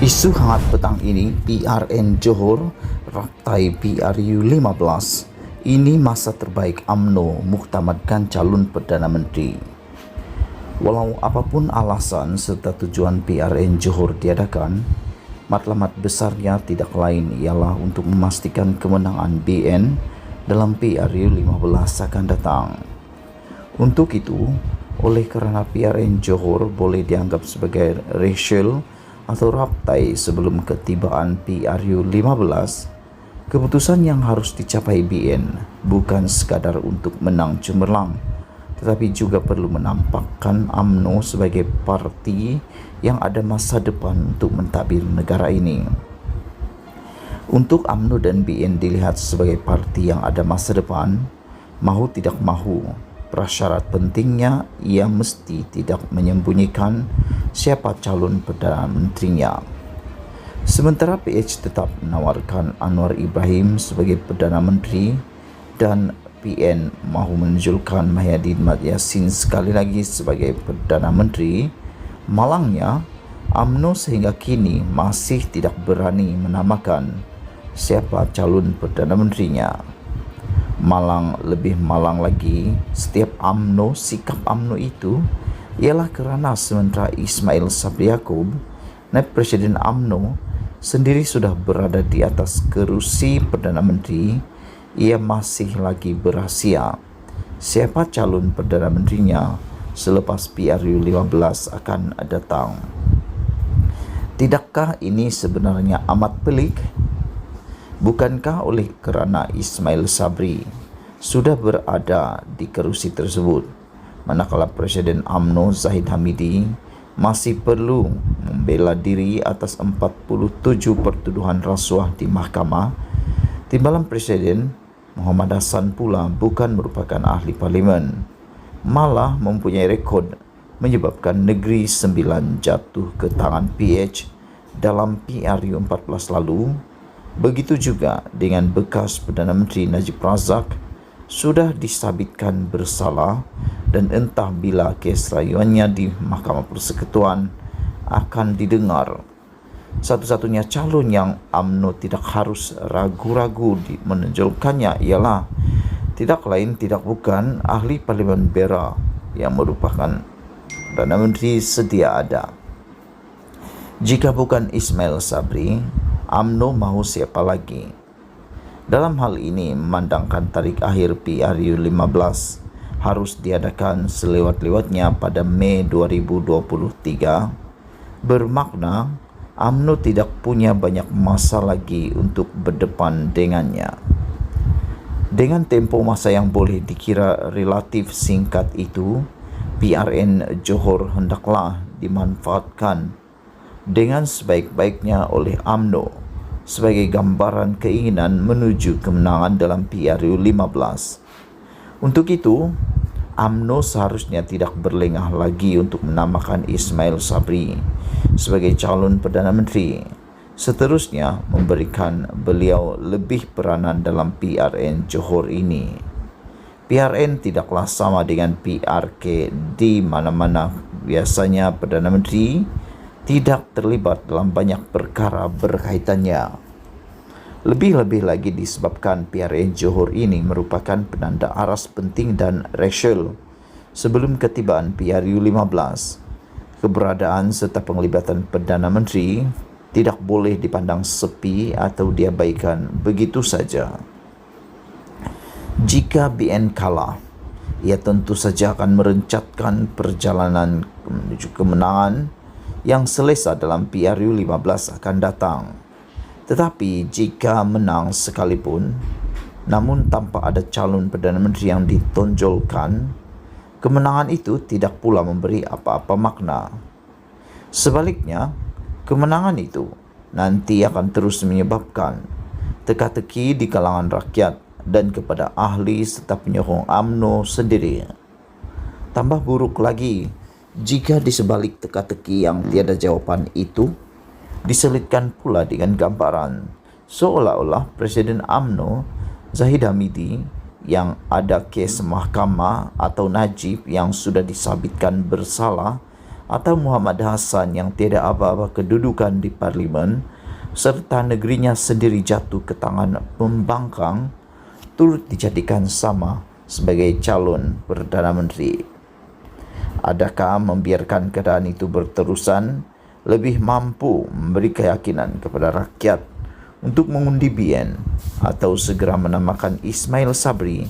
Isu hangat petang ini, PRN Johor raktai PRU 15. Ini masa terbaik UMNO muktamadkan calon Perdana Menteri. Walau apapun alasan serta tujuan PRN Johor diadakan, matlamat besarnya tidak lain ialah untuk memastikan kemenangan BN dalam PRU 15 akan datang. Untuk itu, oleh kerana PRN Johor boleh dianggap sebagai resial atau raptai sebelum ketibaan PRU 15, keputusan yang harus dicapai BN bukan sekadar untuk menang cemerlang, tetapi juga perlu menampakkan UMNO sebagai parti yang ada masa depan untuk mentadbir negara ini. Untuk UMNO dan BN dilihat sebagai parti yang ada masa depan, mahu tidak mahu, prasyarat pentingnya ia mesti tidak menyembunyikan siapa calon Perdana Menterinya. Sementara PH tetap menawarkan Anwar Ibrahim sebagai Perdana Menteri dan PN mahu menunjukkan Mahyadin Mat Yassin sekali lagi sebagai Perdana Menteri, malangnya UMNO sehingga kini masih tidak berani menamakan siapa calon Perdana Menterinya. Lebih malang lagi, setiap sikap UMNO itu ialah kerana sementara Ismail Sabri Yaakob, naib Presiden UMNO, sendiri sudah berada di atas kerusi Perdana Menteri, ia masih lagi berahsia siapa calon Perdana Menterinya selepas PRU 15 akan datang. Tidakkah ini sebenarnya amat pelik? Bukankah oleh kerana Ismail Sabri sudah berada di kerusi tersebut, manakala Presiden UMNO Zahid Hamidi masih perlu membela diri atas 47 pertuduhan rasuah di mahkamah, timbalan Presiden Muhammad Hassan pula bukan merupakan ahli parlimen, malah mempunyai rekod menyebabkan Negeri Sembilan jatuh ke tangan PH dalam PRU 14 lalu. Begitu juga dengan bekas Perdana Menteri Najib Razak sudah disabitkan bersalah dan entah bila kes rayuannya di Mahkamah Persekutuan akan didengar. Satu-satunya calon yang UMNO tidak harus ragu-ragu menonjolkannya ialah tidak lain tidak bukan ahli Parlimen Beira yang merupakan Perdana Menteri sedia ada. Jika bukan Ismail Sabri, UMNO mahu siapa lagi? Dalam hal ini, memandangkan tarikh akhir PRU 15 harus diadakan selewat-lewatnya pada Mei 2023, bermakna UMNO tidak punya banyak masa lagi untuk berdepan dengannya. Dengan tempoh masa yang boleh dikira relatif singkat itu, PRN Johor hendaklah dimanfaatkan dengan sebaik-baiknya oleh UMNO sebagai gambaran keinginan menuju kemenangan dalam PRU 15. Untuk itu, UMNO seharusnya tidak berlengah lagi untuk menamakan Ismail Sabri sebagai calon Perdana Menteri. Seterusnya, memberikan beliau lebih peranan dalam PRN Johor ini. PRN tidaklah sama dengan PRK di mana-mana biasanya Perdana Menteri tidak terlibat dalam banyak perkara berkaitannya. Lebih-lebih lagi disebabkan PRN Johor ini merupakan penanda aras penting dan resial sebelum ketibaan PRU 15. Keberadaan serta penglibatan Perdana Menteri tidak boleh dipandang sepi atau diabaikan begitu saja. Jika BN kalah, ia tentu saja akan merencatkan perjalanan menuju kemenangan yang selesa dalam PRU 15 akan datang. Tetapi jika menang sekalipun, namun tanpa ada calon Perdana Menteri yang ditonjolkan, kemenangan itu tidak pula memberi apa-apa makna. Sebaliknya, kemenangan itu nanti akan terus menyebabkan teka-teki di kalangan rakyat dan kepada ahli serta penyokong UMNO sendiri. Tambah buruk lagi jika di sebalik teka-teki yang tiada jawapan itu diselitkan pula dengan gambaran seolah-olah Presiden UMNO Zahid Hamidi yang ada kes mahkamah atau Najib yang sudah disabitkan bersalah atau Muhammad Hassan yang tiada apa-apa kedudukan di parlimen serta negerinya sendiri jatuh ke tangan pembangkang turut dijadikan sama sebagai calon Perdana Menteri. Adakah membiarkan keadaan itu berterusan lebih mampu memberi keyakinan kepada rakyat untuk mengundi BN atau segera menamakan Ismail Sabri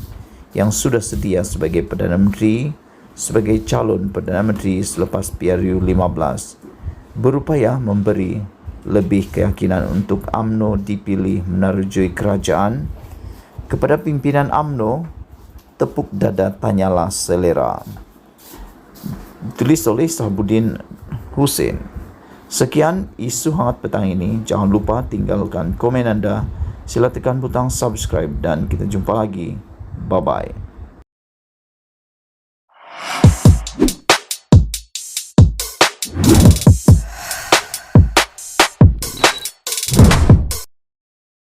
yang sudah sedia sebagai Perdana Menteri sebagai calon Perdana Menteri selepas PRU 15, berupaya memberi lebih keyakinan untuk UMNO dipilih menerjui kerajaan? Kepada pimpinan UMNO, tepuk dada tanyalah selera. Tulis oleh Sahabuddin Hussein. Sekian isu hangat petang ini. Jangan lupa tinggalkan komen anda. Sila tekan butang subscribe dan kita jumpa lagi. Bye-bye.